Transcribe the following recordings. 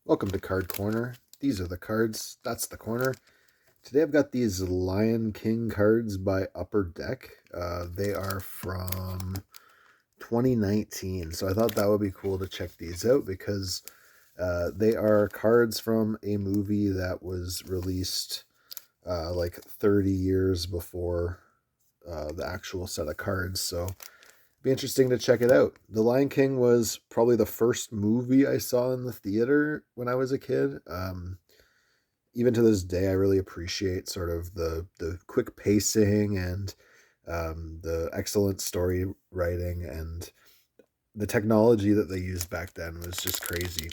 Welcome to Card Corner. These are the cards. That's the corner. Today I've got these Lion King cards by Upper Deck. They are from 2019, so I thought that would be cool to check these out because they are cards from a movie that was released like 30 years before the actual set of cards. So be interesting to check it out. The Lion King was probably the first movie I saw in the theater when I was a kid. Even to this day, I really appreciate sort of the quick pacing and the excellent story writing, and the technology that they used back then was just crazy.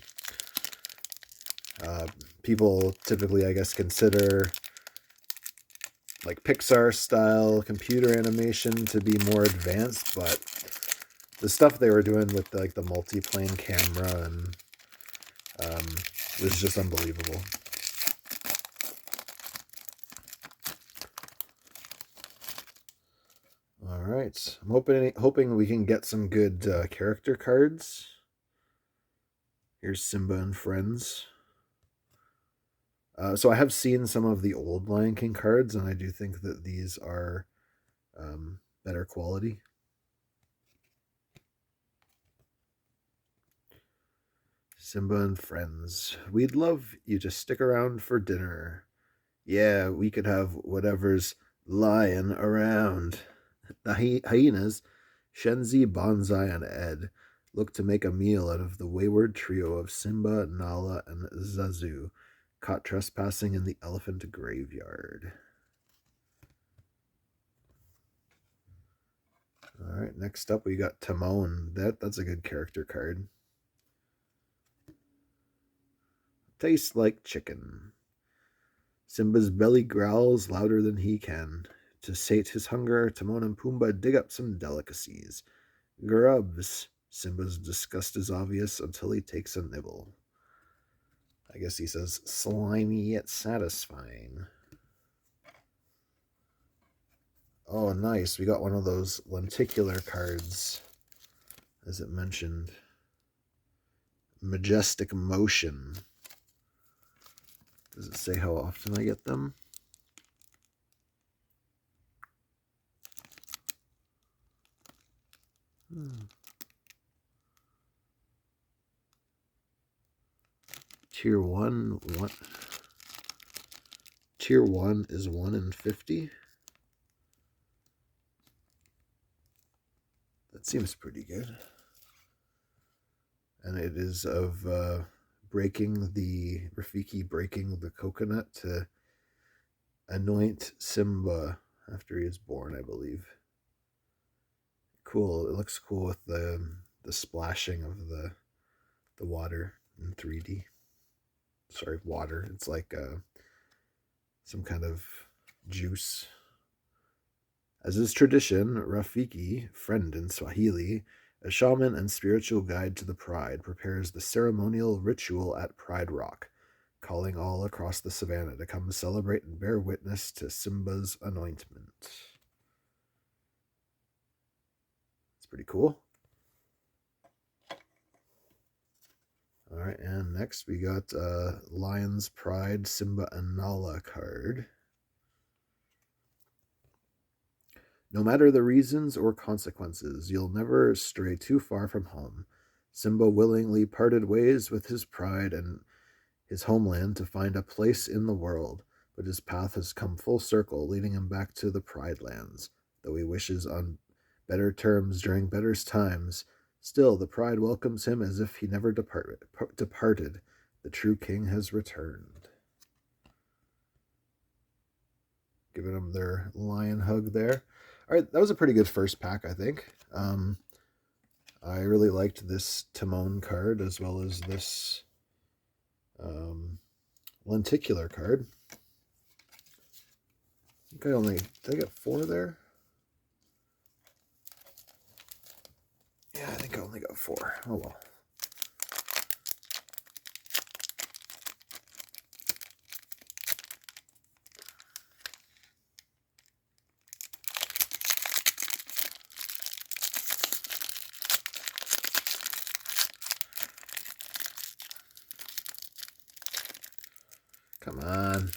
People typically, I guess, consider like Pixar style computer animation to be more advanced, but the stuff they were doing with like the multi-plane camera and was just unbelievable. All right, I'm hoping we can get some good character cards. Here's Simba and Friends. So I have seen some of the old Lion King cards, and I do think that these are better quality. Simba and Friends. We'd love you to stick around for dinner. Yeah, we could have whatever's lying around. The hyenas, Shenzi, Bonsai, and Ed, look to make a meal out of the wayward trio of Simba, Nala, and Zazu, caught trespassing in the elephant graveyard. All right, next up we got Timon. That's a good character card. Tastes like chicken. Simba's belly growls louder than he can. To sate his hunger, Timon and Pumbaa dig up some delicacies. Grubs. Simba's disgust is obvious until he takes a nibble. I guess he says slimy yet satisfying. Oh, nice. We got one of those lenticular cards, as it mentioned. Majestic Motion. Does it say how often I get them? Tier 1, what? Tier 1 is 1 in 50. That seems pretty good. And it is of Rafiki breaking the coconut to anoint Simba after he is born, I believe. Cool. It looks cool with the splashing of the water in 3D. Sorry, water. It's like some kind of juice. As is tradition, Rafiki, friend in Swahili, a shaman and spiritual guide to the Pride, prepares the ceremonial ritual at Pride Rock, calling all across the savannah to come celebrate and bear witness to Simba's anointment. It's pretty cool. All right, and next we got Lion's Pride Simba and Nala card. No matter the reasons or consequences, you'll never stray too far from home. Simba willingly parted ways with his pride and his homeland to find a place in the world, but his path has come full circle, leading him back to the Pride Lands. Though he wishes on better terms during better times, still the Pride welcomes him as if he never departed. The true king has returned. Giving them their lion hug there. All right, that was a pretty good first pack, I think. I really liked this Timon card as well as this lenticular card. I think did I get 4 there? Yeah, I think I only got 4. Oh well. Come on.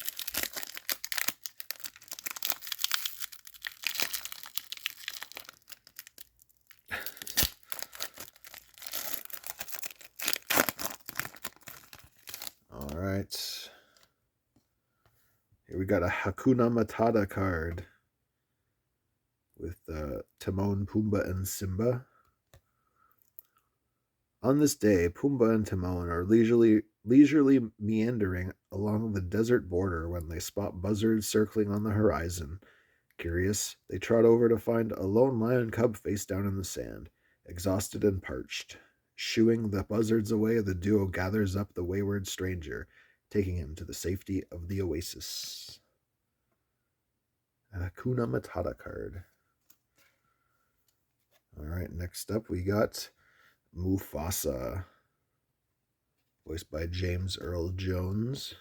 All right. Here we got a Hakuna Matata card with Timon, Pumbaa, and Simba. On this day, Pumbaa and Timon are leisurely meandering along the desert border when they spot buzzards circling on the horizon. Curious, they trot over to find a lone lion cub face down in the sand, exhausted and parched. Shooing the buzzards away, the duo gathers up the wayward stranger, taking him to the safety of the oasis. A Hakuna Matata card. All right, next up we got Mufasa, voiced by James Earl Jones.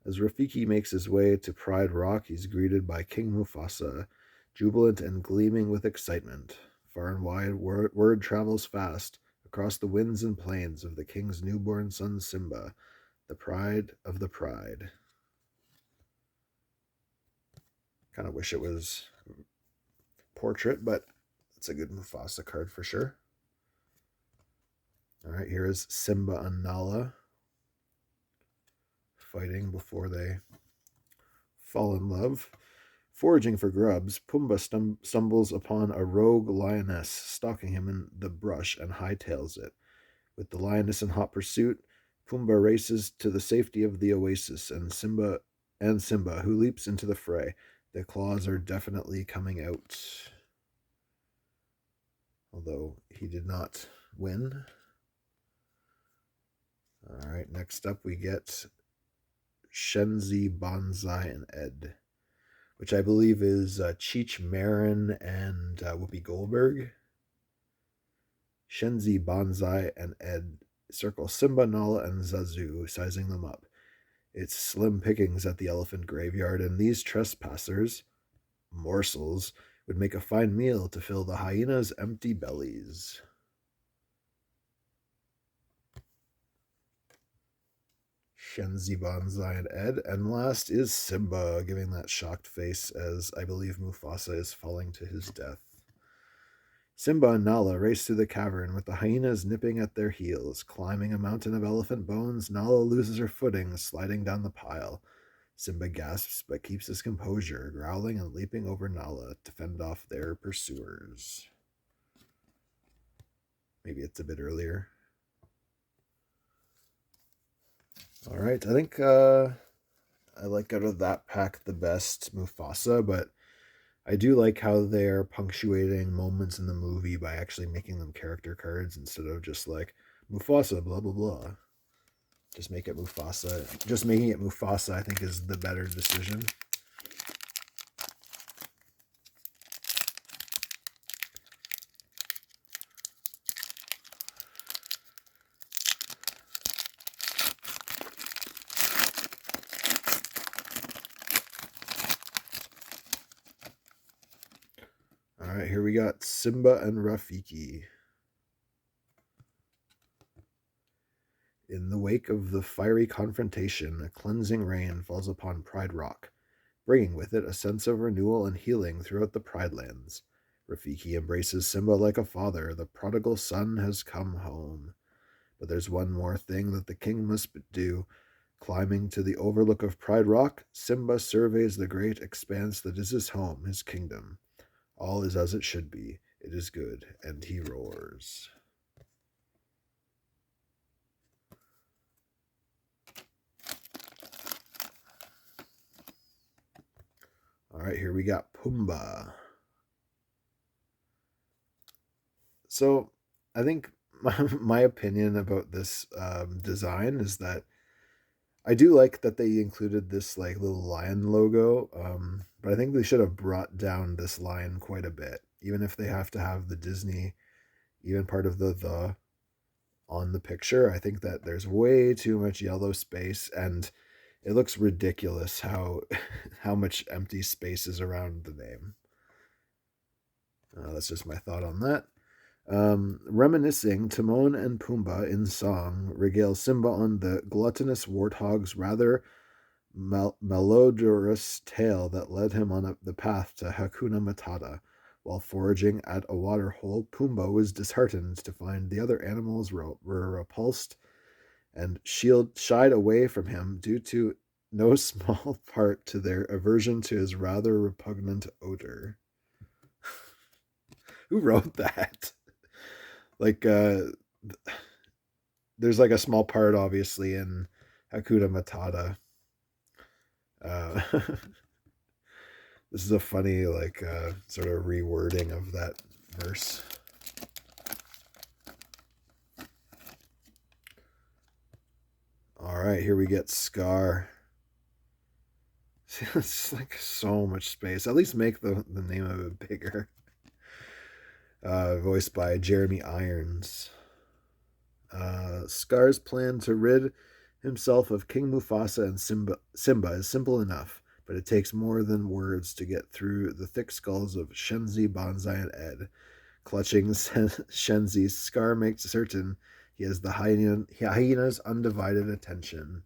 As Rafiki makes his way to Pride Rock, he's greeted by King Mufasa, jubilant and gleaming with excitement. Far and wide, word travels fast across the winds and plains of the king's newborn son Simba, the pride of the pride. Kind of wish it was portrait, but it's a good Mufasa card for sure. All right, here is Simba and Nala fighting before they fall in love. Foraging for grubs, Pumbaa stumbles upon a rogue lioness stalking him in the brush and hightails it. With the lioness in hot pursuit, Pumbaa races to the safety of the oasis, and Simba, who leaps into the fray. The claws are definitely coming out. Although he did not win. All right, next up we get Shenzi, Bonsai, and Ed, which I believe is Cheech Marin and Whoopi Goldberg. Shenzi, Bonsai, and Ed circle Simba, Nala, and Zazu, sizing them up. It's slim pickings at the elephant graveyard, and these trespassers, morsels, would make a fine meal to fill the hyenas' empty bellies. Shenzi, Bonsai, and Ed. And last is Simba, giving that shocked face as I believe Mufasa is falling to his death. Simba and Nala race through the cavern with the hyenas nipping at their heels. Climbing a mountain of elephant bones, Nala loses her footing, sliding down the pile. Simba gasps but keeps his composure, growling and leaping over Nala to fend off their pursuers. Maybe it's a bit earlier. All right, I think I like out of that pack the best Mufasa, but I do like how they're punctuating moments in the movie by actually making them character cards instead of just like Mufasa, blah, blah, blah. Just make it Mufasa. Just making it Mufasa, I think, is the better decision. All right, here we got Simba and Rafiki. In the wake of the fiery confrontation, a cleansing rain falls upon Pride Rock, bringing with it a sense of renewal and healing throughout the Pride Lands. Rafiki embraces Simba like a father. The prodigal son has come home. But there's one more thing that the king must do. Climbing to the overlook of Pride Rock, Simba surveys the great expanse that is his home, his kingdom. All is as it should be. It is good, and he roars. All right, here we got Pumbaa. So I think my opinion about this design is that I do like that they included this like little lion logo, but I think they should have brought down this lion quite a bit, even if they have to have the Disney, even part of the on the picture. I think that there's way too much yellow space, and it looks ridiculous how how much empty space is around the name. That's just my thought on that. Reminiscing, Timon and Pumbaa in song regale Simba on the gluttonous warthog's rather malodorous tale that led him on the path to Hakuna Matata. While foraging at a waterhole, Pumbaa was disheartened to find the other animals were repulsed and shied away from him due to no small part to their aversion to his rather repugnant odor. Who wrote that? Like, there's like a small part, obviously, in Hakuna Matata. Uh, this is a funny, like, sort of rewording of that verse. All right, here we get Scar. It's like so much space. At least make the name of it bigger. Voiced by Jeremy Irons. Scar's plan to rid himself of King Mufasa and Simba is simple enough, but it takes more than words to get through the thick skulls of Shenzi, Banzai, and Ed. Clutching Shenzi, Scar makes certain he has the hyena's undivided attention.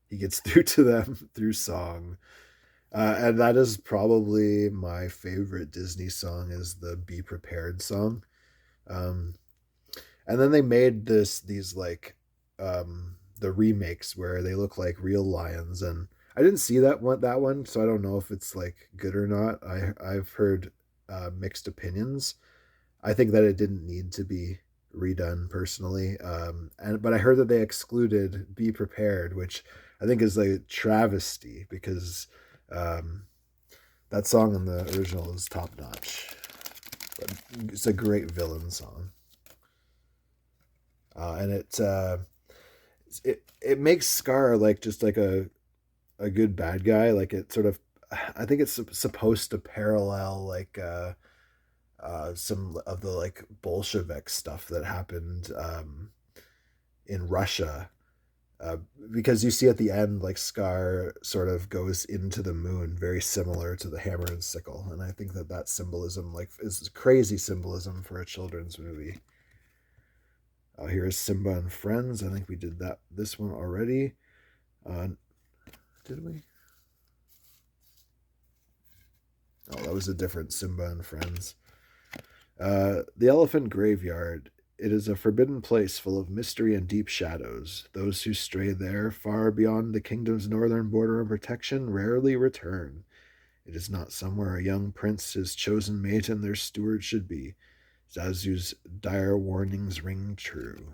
He gets through to them through song. And that is probably my favorite Disney song is the Be Prepared song. Um, and then they made these like the remakes where they look like real lions, and I didn't see that one, so I don't know if it's like good or not. I've heard mixed opinions. I think that it didn't need to be redone personally, but I heard that they excluded "Be Prepared," which I think is a travesty because um, that song in the original is top notch. But it's a great villain song, and it makes Scar like just like a good bad guy. Like it sort of, I think it's supposed to parallel like some of the like Bolshevik stuff that happened in Russia. Uh, because you see at the end, like Scar sort of goes into the moon, very similar to the hammer and sickle, and I think that that symbolism, like, is crazy symbolism for a children's movie. Here's Simba and Friends. I think we did this one already. Uh, did we? Oh, that was a different Simba and Friends. The Elephant Graveyard. It is a forbidden place full of mystery and deep shadows. Those who stray there, far beyond the kingdom's northern border of protection, rarely return. It is not somewhere a young prince, his chosen mate, and their steward should be. Zazu's dire warnings ring true.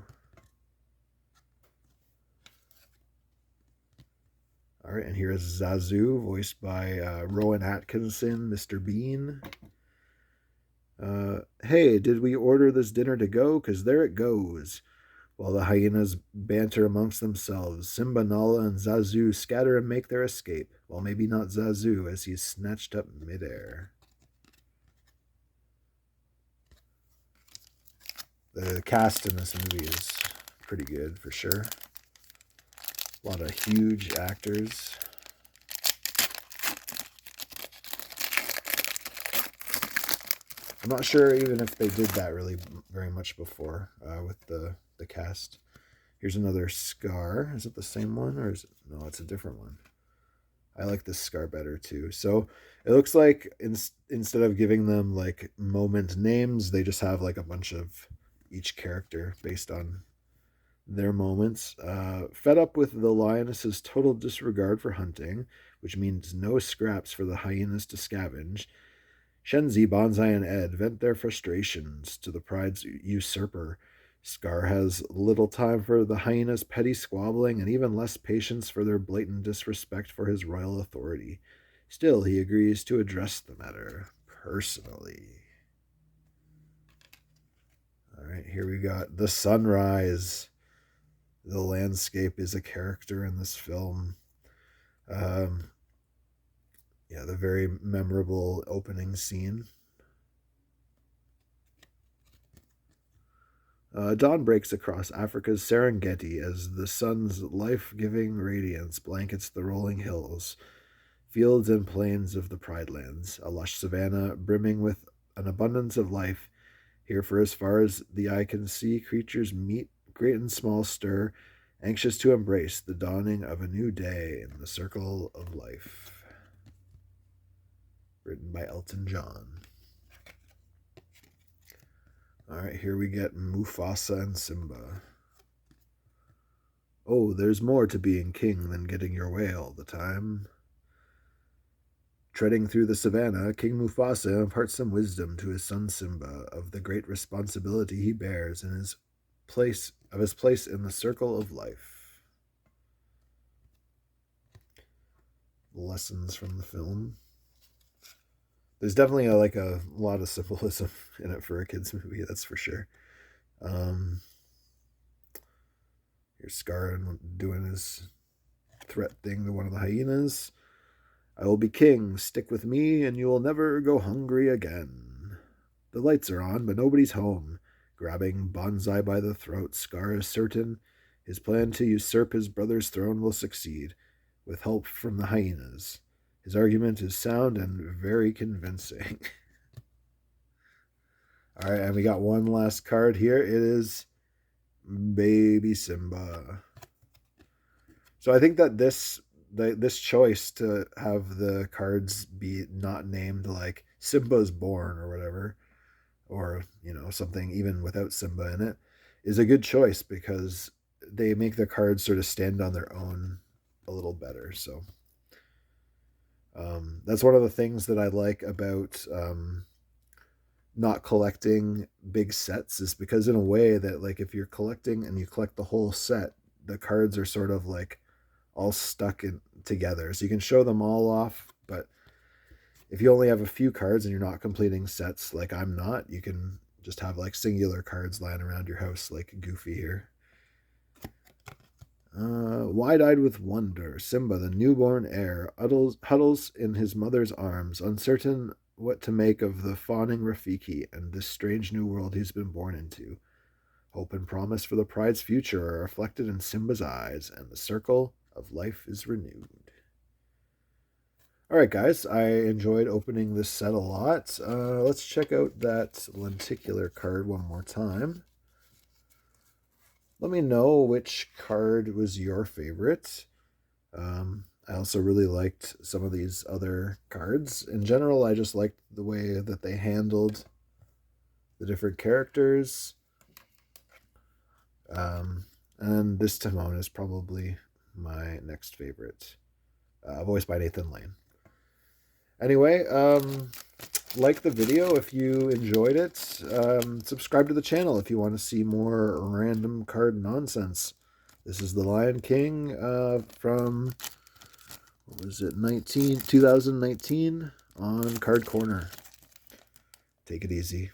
All right, and here is Zazu, voiced by Rowan Atkinson, Mr. Bean. Hey, did we order this dinner to go? 'Cause there it goes. While the hyenas banter amongst themselves, Simba, Nala, and Zazu scatter and make their escape. Well, maybe not Zazu, as he's snatched up midair. The cast in this movie is pretty good, for sure. A lot of huge actors. I'm not sure even if they did that really very much before with the cast. Here's another Scar. Is it the same one or is it? No, it's a different one. I like this Scar better too. So it looks like instead of giving them like moment names, they just have like a bunch of each character based on their moments. Fed up with the lioness's total disregard for hunting, which means no scraps for the hyenas to scavenge, Shenzi, Banzai, and Ed vent their frustrations to the pride's usurper. Scar has little time for the hyena's petty squabbling and even less patience for their blatant disrespect for his royal authority. Still, he agrees to address the matter personally. All right, here we got the sunrise. The landscape is a character in this film. Um, yeah, the very memorable opening scene. Dawn breaks across Africa's Serengeti as the sun's life giving radiance blankets the rolling hills, fields, and plains of the Pride Lands, a lush savanna brimming with an abundance of life. Here, for as far as the eye can see, creatures meet, great and small stir, anxious to embrace the dawning of a new day in the circle of life. Written by Elton John. Alright, here we get Mufasa and Simba. Oh, there's more to being king than getting your way all the time. Treading through the savannah, King Mufasa imparts some wisdom to his son Simba of the great responsibility he bears in his place in the circle of life. Lessons from the film. There's definitely a lot of symbolism in it for a kids movie, that's for sure. Here's Scar doing his threat thing to one of the hyenas. I will be king. Stick with me, and you will never go hungry again. The lights are on, but nobody's home. Grabbing Bonsai by the throat, Scar is certain his plan to usurp his brother's throne will succeed, with help from the hyenas. His argument is sound and very convincing. All right, and we got one last card here. It is Baby Simba. So I think that this choice to have the cards be not named like Simba's Born or whatever, or something even without Simba in it, is a good choice because they make the cards sort of stand on their own a little better. So that's one of the things that I like about not collecting big sets, is because in a way that, like, if you're collecting and you collect the whole set, the cards are sort of like all stuck in together, so you can show them all off. But if you only have a few cards and you're not completing sets, like I'm not, you can just have like singular cards lying around your house like Goofy here. Wide-eyed with wonder, Simba, the newborn heir, huddles in his mother's arms, uncertain what to make of the fawning Rafiki and this strange new world he's been born into. Hope and promise for the pride's future are reflected in Simba's eyes, and the circle of life is renewed. All right, guys, I enjoyed opening this set a lot. Let's check out that lenticular card one more time. Let me know which card was your favorite. I also really liked some of these other cards. In general, I just liked the way that they handled the different characters. And this Timon is probably my next favorite, voiced by Nathan Lane. Anyway, like the video if you enjoyed it. Subscribe to the channel if you want to see more random card nonsense. This is the Lion King from, what was it, 2019 on Card Corner. Take it easy.